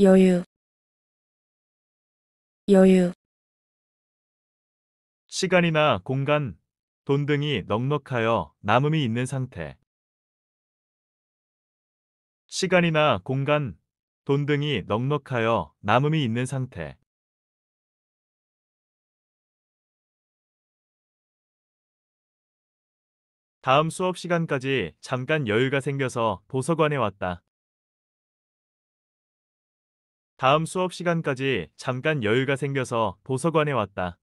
여유, 여유, 시간이나 공간, 돈 등이 넉넉하여 남음이 있는 상태. 시간이나 공간, 돈 등이 넉넉하여 남음이 있는 상태. 다음 수업 시간까지 잠깐 여유가 생겨서 도서관에 왔다. 다음 수업 시간까지 잠깐 여유가 생겨서 도서관에 왔다.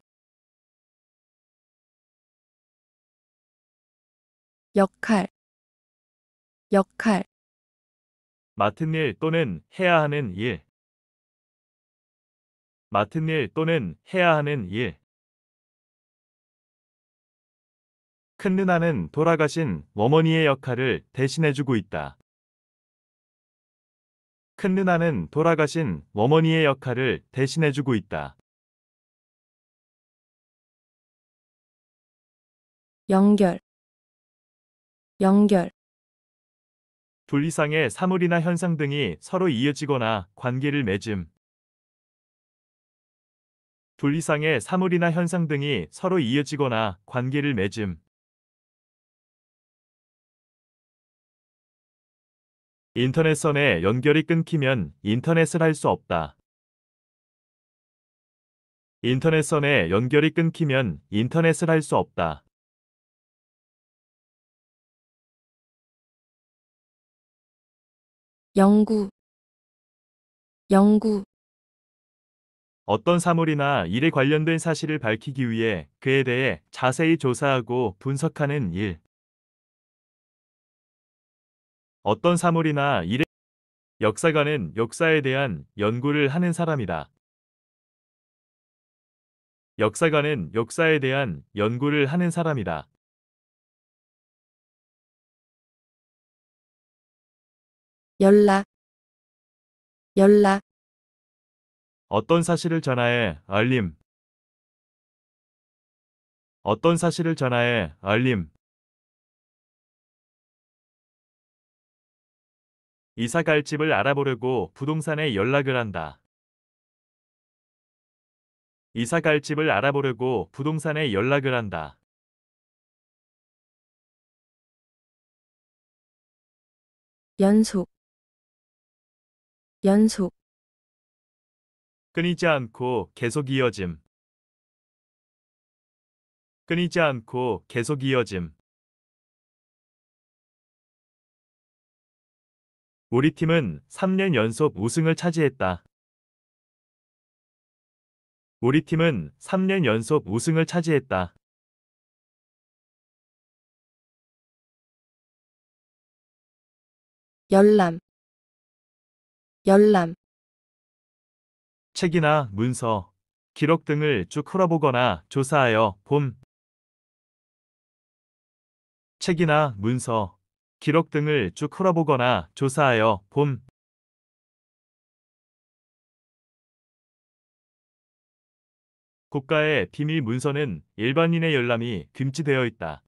역할, 역할, 맡은 일 또는 해야 하는 일. 맡은 일 또는 해야 하는 일. 큰 누나는 돌아가신 어머니의 역할을 대신해주고 있다. 큰 누나는 돌아가신 어머니의 역할을 대신해주고 있다. 연결, 연결, 둘 이상의 사물이나 현상 등이 서로 이어지거나 관계를 맺음. 둘 이상의 사물이나 현상 등이 서로 이어지거나 관계를 맺음. 인터넷선에 연결이 끊기면 인터넷을 할 수 없다. 인터넷선에 연결이 끊기면 인터넷을 할 수 없다. 연구, 연구, 어떤 사물이나 일에 관련된 사실을 밝히기 위해 그에 대해 자세히 조사하고 분석하는 일. 어떤 사물이나 일에 역사가는 역사에 대한 연구를 하는 사람이다. 역사가는 역사에 대한 연구를 하는 사람이다. 연락, 연락, 어떤 사실을 전하에 알림. 어떤 사실을 전하에 알림. 이사 갈 집을 알아보려고 부동산에 연락을 한다. 이사 갈 집을 알아보려고 부동산에 연락을 한다. 연속, 연속, 끊이지 않고 계속 이어짐. 끊이지 않고 계속 이어짐. 우리 팀은 3년 연속 우승을 차지했다. 우리 팀은 3년 연속 우승을 차지했다. 열람, 열람, 책이나 문서, 기록 등을 쭉 훑어보거나 조사하여 봄. 책이나 문서, 기록 등을 쭉 훑어보거나 조사하여 봄. 국가의 비밀 문서는 일반인의 열람이 금지되어 있다.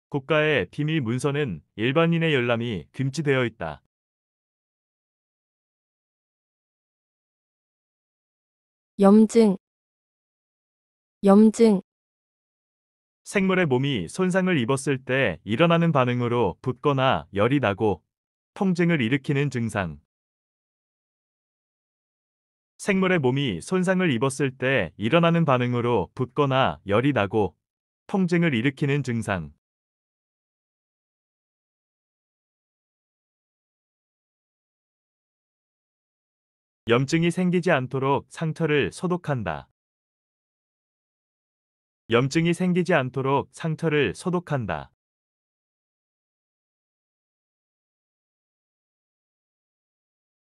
국가의 비밀 문서는 일반인의 열람이 금지되어 있다. 염증, 염증, 생물의 몸이 손상을 입었을 때 일어나는 반응으로 붓거나 열이 나고 통증을 일으키는 증상. 생물의 몸이 손상을 입었을 때 일어나는 반응으로 붓거나 열이 나고 통증을 일으키는 증상. 염증이 생기지 않도록 상처를 소독한다. 염증이 생기지 않도록 상처를 소독한다.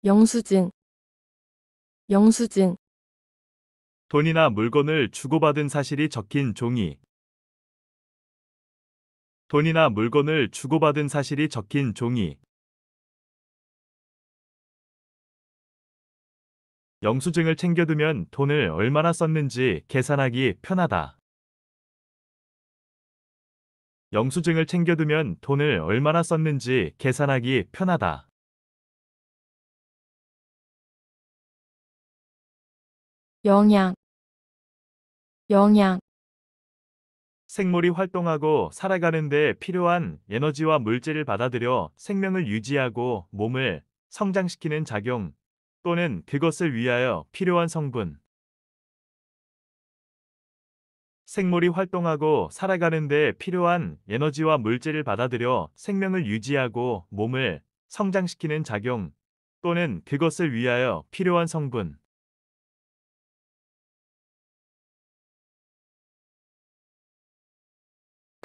영수증, 영수증, 돈이나 물건을 주고받은 사실이 적힌 종이. 돈이나 물건을 주고받은 사실이 적힌 종이. 영수증을 챙겨두면 돈을 얼마나 썼는지 계산하기 편하다. 영수증을 챙겨두면 돈을 얼마나 썼는지 계산하기 편하다. 영양, 영양, 생물이 활동하고 살아가는 데 필요한 에너지와 물질을 받아들여 생명을 유지하고 몸을 성장시키는 작용 또는 그것을 위하여 필요한 성분. 생물이 활동하고 살아가는 데 필요한 에너지와 물질을 받아들여 생명을 유지하고 몸을 성장시키는 작용 또는 그것을 위하여 필요한 성분.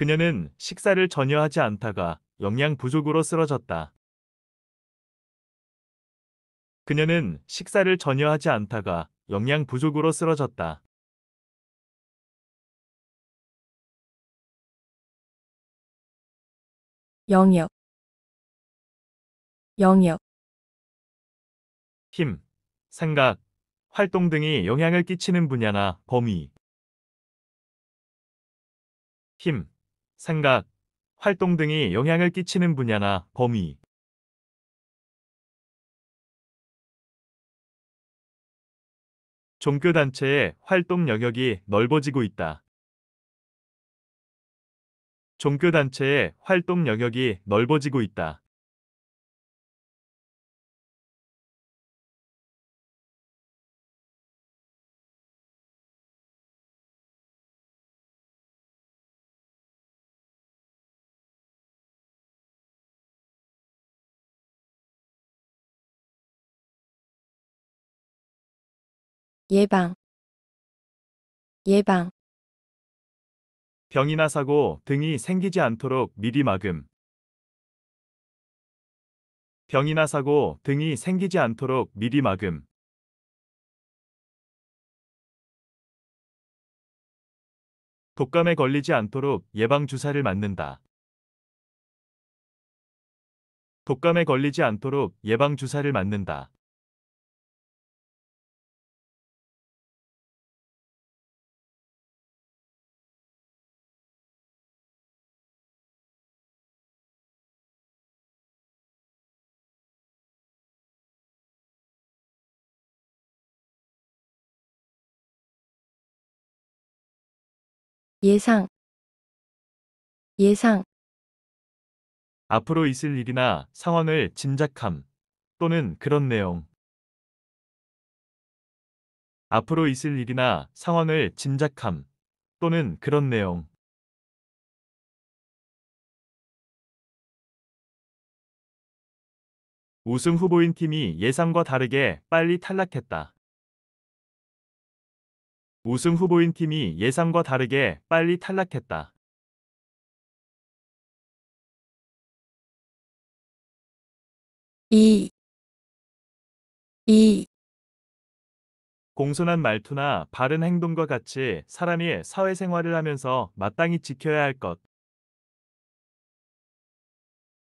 그녀는 식사를 전혀 하지 않다가 영양 부족으로 쓰러졌다. 그녀는 식사를 전혀 하지 않다가 영양 부족으로 쓰러졌다. 영역, 영역, 힘, 생각, 활동 등이 영향을 끼치는 분야나 범위. 힘, 생각, 활동 등이 영향을 끼치는 분야나 범위. 종교단체의 활동 영역이 넓어지고 있다. 종교단체의 활동 영역이 넓어지고 있다. 예방, 예방, 병이나 사고 등이 생기지 않도록 미리 막음. 병이나 사고 등이 생기지 않도록 미리 막음. 독감에 걸리지 않도록 예방주사를 맞는다. 독감에 걸리지 않도록 예방주사를 맞는다. 예상, 예상, 앞으로 있을 일이나 상황을 짐작함 또는 그런 내용. 앞으로 있을 일이나 상황을 짐작함 또는 그런 내용. 우승 후보인 팀이 예상과 다르게 빨리 탈락했다. 우승 후보인 팀이 예상과 다르게 빨리 탈락했다. 이, 이, 공손한 말투나 바른 행동과 같이 사람이 사회생활을 하면서 마땅히 지켜야 할 것.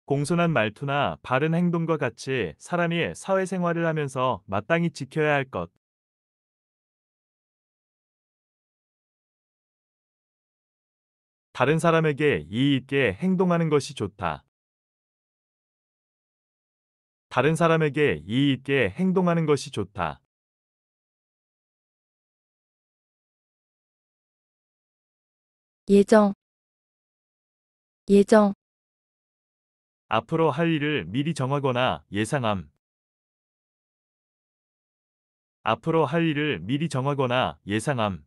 공손한 말투나 바른 행동과 같이 사람이 사회생활을 하면서 마땅히 지켜야 할 것. 다른 사람에게 이의 있게 행동하는 것이 좋다. 다른 사람에게 이의 있게 행동하는 것이 좋다. 예정, 예정, 앞으로 할 일을 미리 정하거나 예상함. 앞으로 할 일을 미리 정하거나 예상함.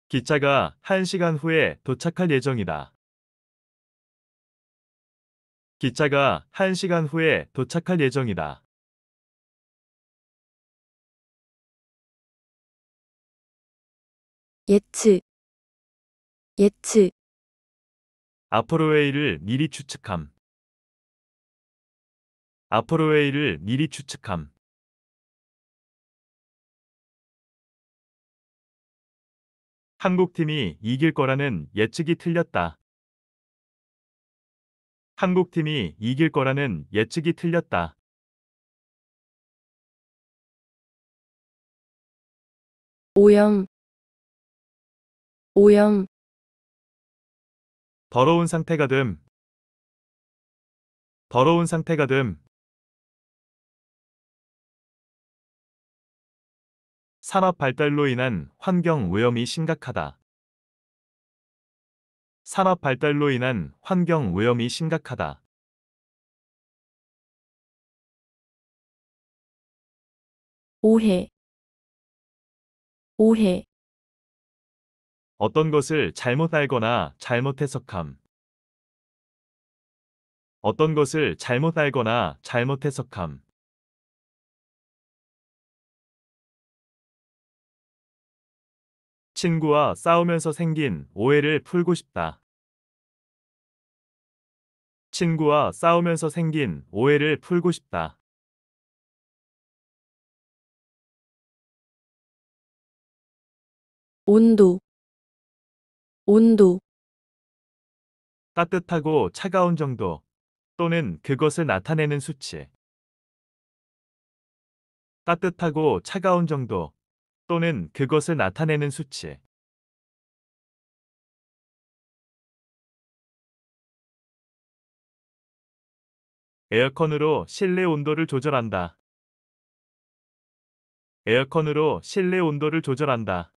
기차가 1시간 후에 도착할 예정이다. 기차가 1시간 후에 도착할 예정이다. 예측, 예측, 앞으로의 일을 미리 추측함. 앞으로의 일을 미리 추측함. 한국팀이 이길 거라는 예측이 틀렸다. 한국팀이 이길 거라는 예측이 틀렸다. 오염, 오염, 더러운 상태가 됨. 더러운 상태가 됨. 산업 발달로 인한 환경 오염이 심각하다. 산업 발달로 인한 환경 오염이 심각하다. 오해, 오해, 어떤 것을 잘못 알거나 잘못 해석함. 어떤 것을 잘못 알거나 잘못 해석함. 친구와 싸우면서 생긴 오해를 풀고 싶다. 친구와 싸우면서 생긴 오해를 풀고 싶다. 온도, 온도, 따뜻하고 차가운 정도 또는 그것을 나타내는 수치. 따뜻하고 차가운 정도 또는 그것을 나타내는 수치. 에어컨으로 실내 온도를 조절한다. 에어컨으로 실내 온도를 조절한다.